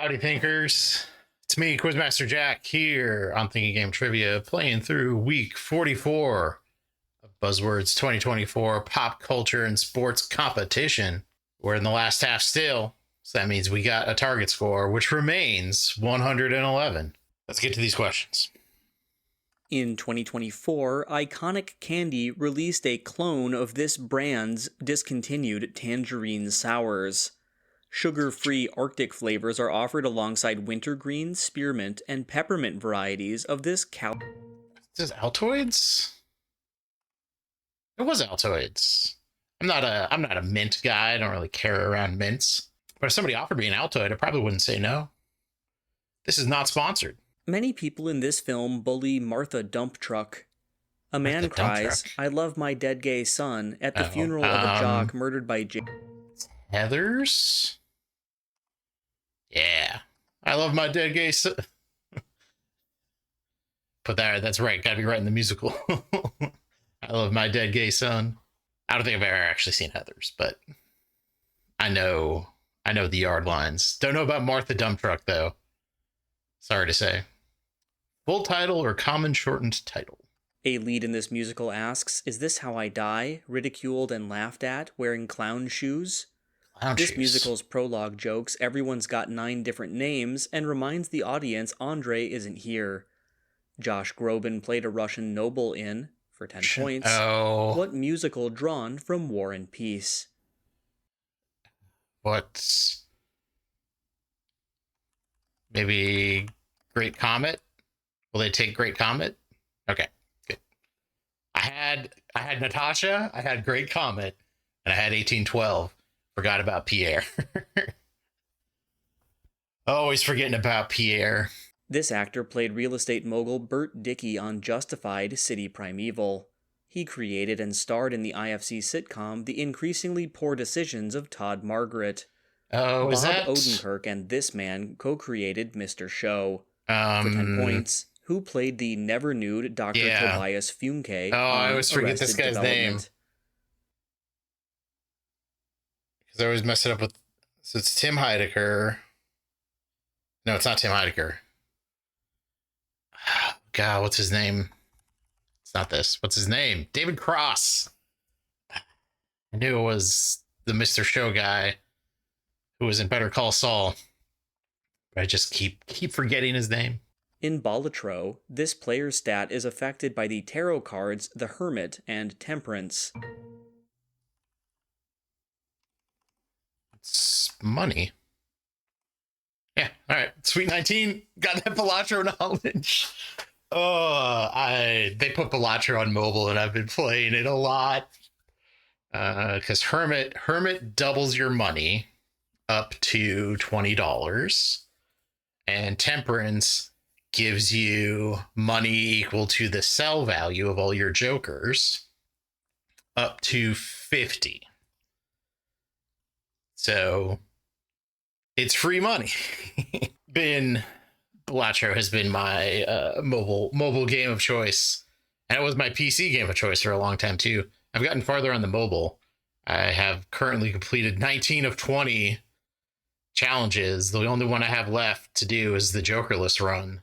Howdy, thinkers. It's me, Quizmaster Jack, here on Thinking Game Trivia, playing through week 44 of Buzzword's 2024 Pop Culture and Sports Competition. We're in the last half still, so that means we got a target score, which remains 111. Let's get to these questions. In 2024, Iconic Candy released a clone of this brand's discontinued Tangerine Sours. Sugar-free Arctic flavors are offered alongside wintergreen, spearmint, and peppermint varieties of this Is this Altoids? It was Altoids. I'm not a mint guy. I don't really care around mints. But if somebody offered me an Altoid, I probably wouldn't say no. This is not sponsored. Many people in this film bully Martha Dump Truck. A man cries, "I love my dead gay son," at the funeral of a jock murdered by Heathers? Yeah. I love my dead gay son. Put that's right. Gotta be right in the musical. I love my dead gay son. I don't think I've ever actually seen Heathers, but I know the yard lines. Don't know about Martha Dump Truck, though. Sorry to say. Full title or common shortened title? A lead in this musical asks, "Is this how I die? Ridiculed and laughed at, wearing clown shoes?" This musical's prologue jokes everyone's got 9 different names and reminds the audience Andre isn't here. Josh Groban played a Russian noble in, for 10 points, what musical drawn from War and Peace? What? Maybe Great Comet? Will they take Great Comet? Okay, good. I had Natasha, I had Great Comet, and I had 1812. Forgot about Pierre. Always forgetting about Pierre. This actor played real estate mogul Bert Dickey on Justified, City Primeval. He created and starred in the IFC sitcom The Increasingly Poor Decisions of Todd Margaret. Oh, is that... Bob Odenkirk and this man co-created Mr. Show. For 10 points, who played the never-nude Dr. Tobias Funke I always forget this guy's name. Because I always mess it up with... So it's Tim Heidecker. No, it's not Tim Heidecker. God, what's his name? It's not this. What's his name? David Cross. I knew it was the Mr. Show guy who was in Better Call Saul. But I just keep forgetting his name. In Balatro, this player's stat is affected by the tarot cards the Hermit and Temperance. It's money. Yeah, all right. Sweet 19. Got that Balatro knowledge. They put Balatro on mobile and I've been playing it a lot. Because Hermit doubles your money up to $20. And Temperance gives you money equal to the sell value of all your jokers up to 50. So it's free money. Balatro has been my mobile game of choice. And it was my PC game of choice for a long time too. I've gotten farther on the mobile. I have currently completed 19 of 20 challenges. The only one I have left to do is the Jokerless run.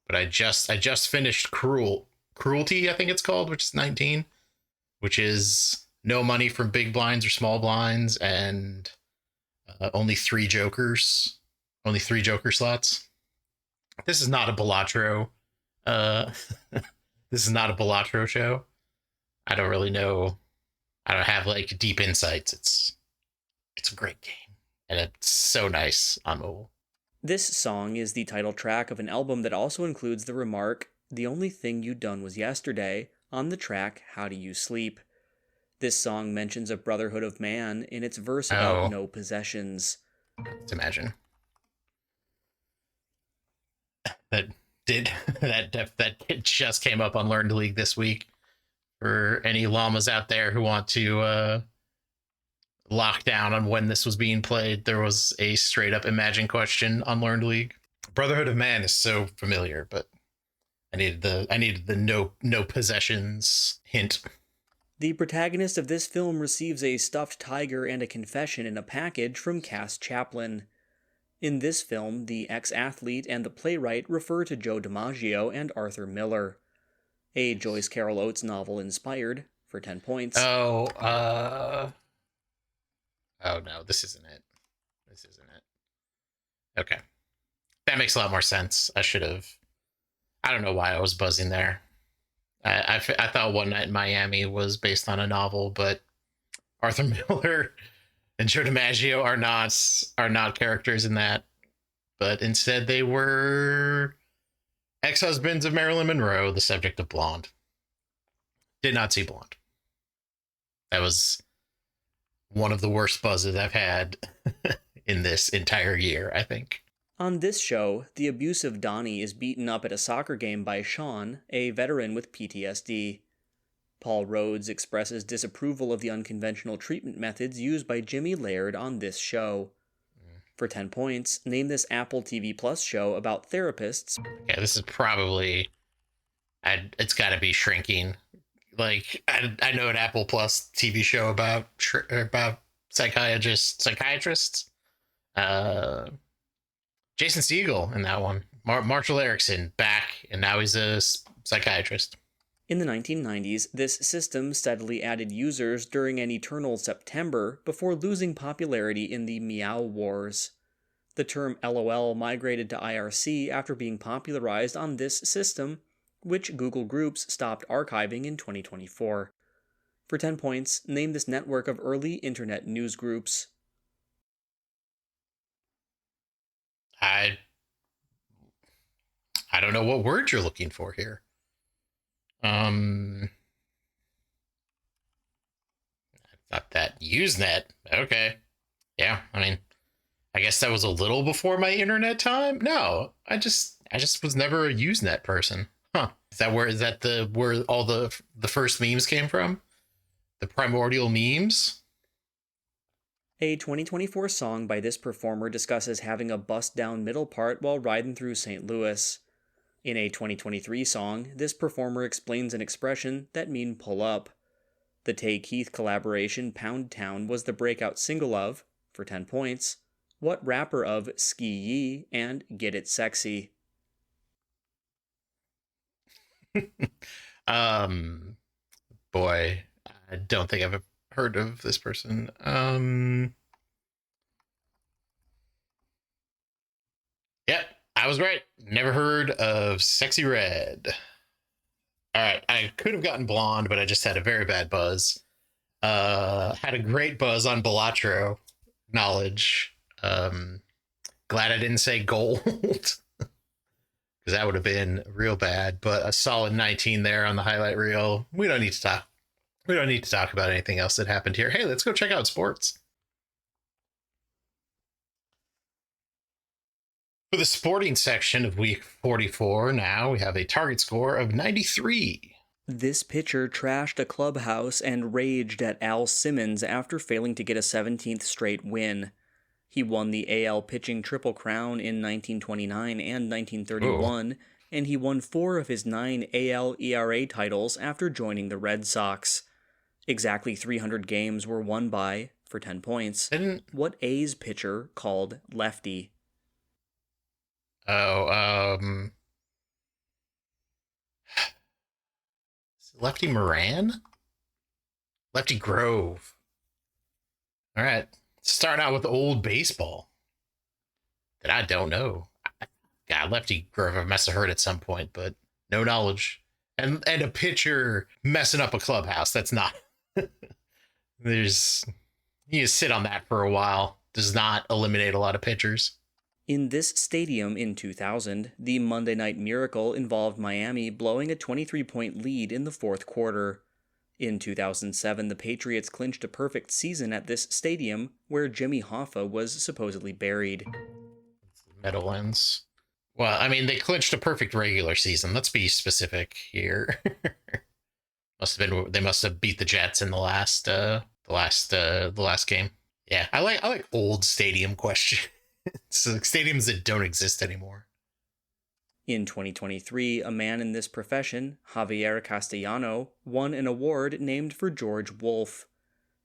But I just finished Cruelty, I think it's called, which is 19, which is no money from big blinds or small blinds, and only 3 jokers, only 3 joker slots. This is not a Balatro. This is not a Balatro show. I don't really know. I don't have like deep insights. It's a great game. And it's so nice on mobile. This song is the title track of an album that also includes the remark, "The only thing you done was yesterday," on the track How Do You Sleep. This song mentions a brotherhood of man in its verse about no possessions. Let's imagine. That just came up on Learned League this week. For any llamas out there who want to lock down on when this was being played, there was a straight up Imagine question on Learned League. Brotherhood of Man is so familiar, but I needed the no possessions hint. The protagonist of this film receives a stuffed tiger and a confession in a package from Cass Chaplin. In this film, the ex-athlete and the playwright refer to Joe DiMaggio and Arthur Miller. A Joyce Carol Oates novel inspired, for 10 points. Oh no, this isn't it. This isn't it. Okay. That makes a lot more sense. I don't know why I was buzzing there. I thought One Night in Miami was based on a novel, but Arthur Miller and Joe DiMaggio are not characters in that, but instead they were ex-husbands of Marilyn Monroe, the subject of Blonde. Did not see Blonde. That was one of the worst buzzes I've had in this entire year, I think. On this show, the abusive Donnie is beaten up at a soccer game by Sean, a veteran with PTSD. Paul Rhodes expresses disapproval of the unconventional treatment methods used by Jimmy Laird on this show. For 10 points, name this Apple TV Plus show about therapists. Yeah, this is probably... it's got to be Shrinking. Like, I know an Apple Plus TV show about psychiatrists. Jason Segel in that one. Marshall Erickson back, and now he's a psychiatrist. In the 1990s, this system steadily added users during an eternal September before losing popularity in the Meow Wars. The term LOL migrated to IRC after being popularized on this system, which Google Groups stopped archiving in 2024. For 10 points, name this network of early internet news groups. I don't know what word you're looking for here. I thought that Usenet. Okay. Yeah, I mean, I guess that was a little before my internet time. No, I just was never a Usenet person. Huh. Where all the first memes came from? The primordial memes? A 2024 song by this performer discusses having a bust-down middle part while riding through St. Louis. In a 2023 song, this performer explains an expression that mean pull up. The Tay Keith collaboration Pound Town was the breakout single of, for 10 points, what rapper of Ski Yee and Get It Sexy? Boy, I don't think I've heard of this person. Yep, I was right. Never heard of Sexy Red. All right, I could have gotten Blonde, but I just had a very bad buzz. Had a great buzz on Balatro knowledge. Glad I didn't say Gold, because that would have been real bad. But a solid 19 there on the highlight reel. We don't need to talk about anything else that happened here. Hey, let's go check out sports. For the sporting section of week 44, now we have a target score of 93. This pitcher trashed a clubhouse and raged at Al Simmons after failing to get a 17th straight win. He won the AL pitching Triple Crown in 1929 and 1931, and he won 4 of his 9 AL ERA titles after joining the Red Sox. Exactly 300 games were won by, for 10 points, what A's pitcher called Lefty? Lefty Moran? Lefty Grove. All right. Starting out with old baseball that I don't know. God, Lefty Grove I must have heard at some point, but no knowledge. And a pitcher messing up a clubhouse. That's not. You just sit on that for a while. Does not eliminate a lot of pitchers. In this stadium in 2000, the Monday Night Miracle involved Miami blowing a 23-point lead in the fourth quarter. In 2007, the Patriots clinched a perfect season at this stadium, where Jimmy Hoffa was supposedly buried. Meadowlands. Well, I mean, they clinched a perfect regular season. Let's be specific here. They must have beat the Jets in the last game. Yeah, I like old stadium questions. So stadiums that don't exist anymore. In 2023, a man in this profession, Javier Castellano, won an award named for George Wolfe.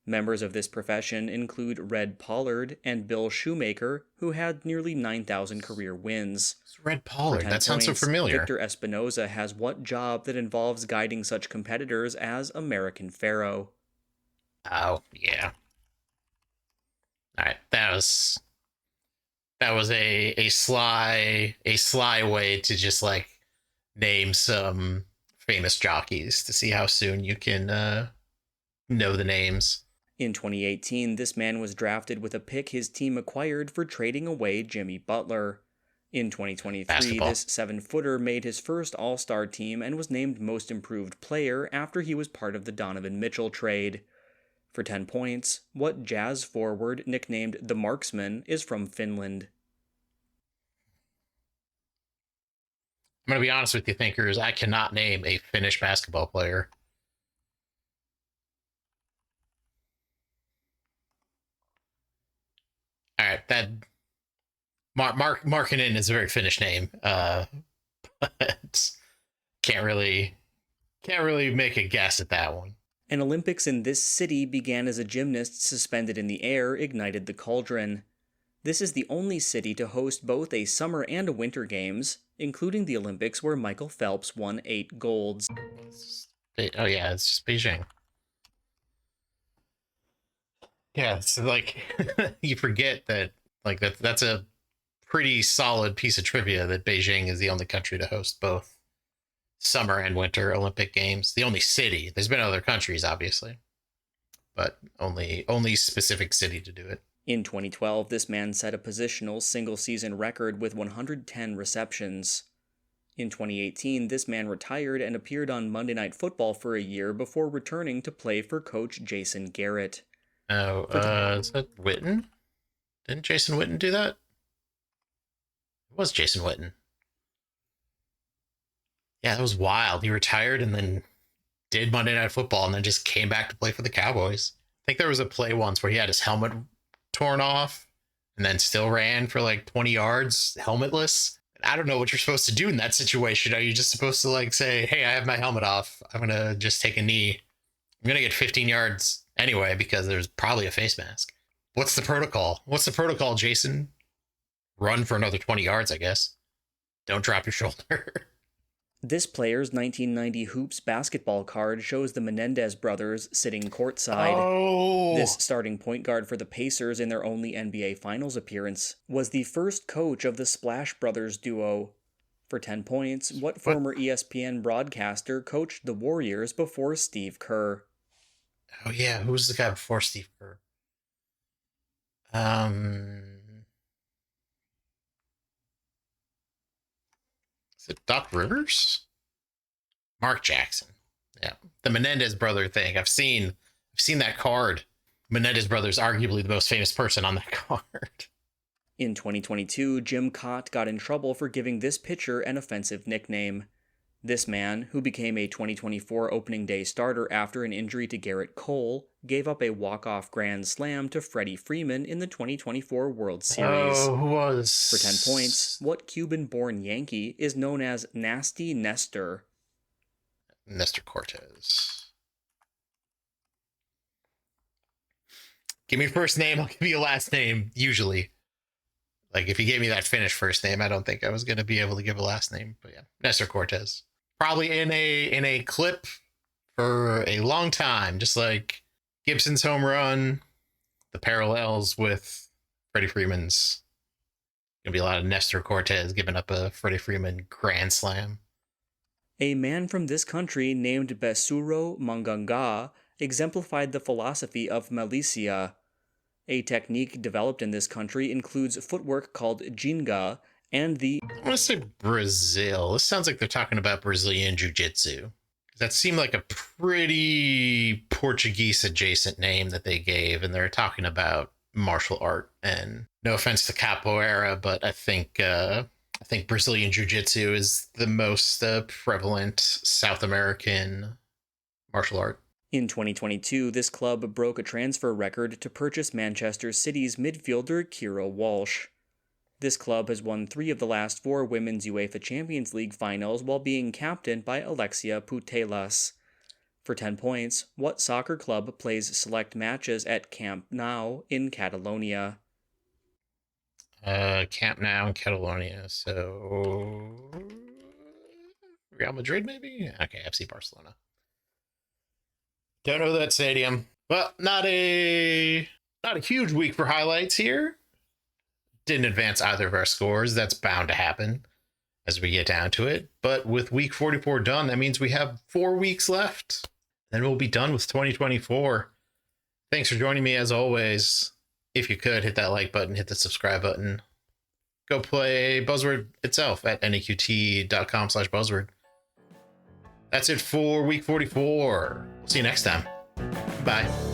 Members of this profession include Red Pollard and Bill Shoemaker, who had nearly 9,000 career wins. Red For Pollard, 10 that sounds so points, familiar. Victor Espinoza has what job that involves guiding such competitors as American Pharaoh? Oh, yeah. All right, that was a sly way to just like name some famous jockeys to see how soon you can know the names. In 2018, this man was drafted with a pick his team acquired for trading away Jimmy Butler. In 2023, Basketball. This 7-footer made his first All-Star team and was named Most Improved Player after he was part of the Donovan Mitchell trade. For 10 points, what Jazz forward nicknamed the Marksman is from Finland? I'm going to be honest with you, thinkers. I cannot name a Finnish basketball player. All right, that Markkinen is a very Finnish name, but can't really make a guess at that one. An Olympics in this city began as a gymnast suspended in the air ignited the cauldron. This is the only city to host both a summer and a winter games, including the Olympics where Michael Phelps won 8 golds. Oh yeah, it's just Beijing. Yeah, so like you forget that like that's a pretty solid piece of trivia that Beijing is the only country to host both summer and winter Olympic Games. The only city. There's been other countries, obviously, but only specific city to do it. In 2012, this man set a positional single-season record with 110 receptions. In 2018, this man retired and appeared on Monday Night Football for a year before returning to play for coach Jason Garrett. Oh, is that Witten? Didn't Jason Witten do that? It was Jason Witten. Yeah, that was wild. He retired and then did Monday Night Football and then just came back to play for the Cowboys. I think there was a play once where he had his helmet torn off and then still ran for like 20 yards helmetless. I don't know what you're supposed to do in that situation. Are you just supposed to like say, hey, I have my helmet off. I'm going to just take a knee. I'm going to get 15 yards anyway because there's probably a face mask. What's the protocol? What's the protocol, Jason? Run for another 20 yards, I guess. Don't drop your shoulder. This player's 1990 Hoops basketball card shows the Menendez brothers sitting courtside. Oh! This starting point guard for the Pacers in their only NBA Finals appearance was the first coach of the Splash Brothers duo. For 10 points, what former ESPN broadcaster coached the Warriors before Steve Kerr? Oh yeah, who was the guy before Steve Kerr? Is it Doc Rivers? Mark Jackson. Yeah, the Menendez brother thing. I've seen that card. Menendez brothers, arguably the most famous person on that card. In 2022, Jim Cott got in trouble for giving this pitcher an offensive nickname. This man, who became a 2024 opening day starter after an injury to Garrett Cole, gave up a walk-off grand slam to Freddie Freeman in the 2024 World Series. Oh, who was? For 10 points, what Cuban-born Yankee is known as Nasty Nestor? Nestor Cortez. Give me a first name, I'll give you a last name, usually. Like, if you gave me that Finnish first name, I don't think I was going to be able to give a last name. But yeah, Nestor Cortez. Probably in a clip for a long time, just like Gibson's home run, the parallels with Freddie Freeman's. Gonna be a lot of Nestor Cortez giving up a Freddie Freeman grand slam. A man from this country named Besuro Manganga exemplified the philosophy of Malicia. A technique developed in this country includes footwork called Ginga and the... I want to say Brazil. This sounds like they're talking about Brazilian Jiu-Jitsu. That seemed like a pretty Portuguese-adjacent name that they gave, and they're talking about martial art. And no offense to capoeira, but I think Brazilian Jiu-Jitsu is the most prevalent South American martial art. In 2022, this club broke a transfer record to purchase Manchester City's midfielder Kira Walsh. This club has won 3 of the last 4 Women's UEFA Champions League finals while being captained by Alexia Putellas. For 10 points, what soccer club plays select matches at Camp Nou in Catalonia? Camp Nou in Catalonia. So Real Madrid, maybe? Okay, FC Barcelona. Don't know that stadium. Well, not a huge week for highlights here. Didn't advance either of our scores. That's bound to happen as we get down to it. But with week 44 done, that means we have 4 weeks left. Then we'll be done with 2024. Thanks for joining me as always. If you could, hit that like button, hit the subscribe button. Go play Buzzword itself at neqt.com/Buzzword. That's it for week 44. We'll see you next time. Bye.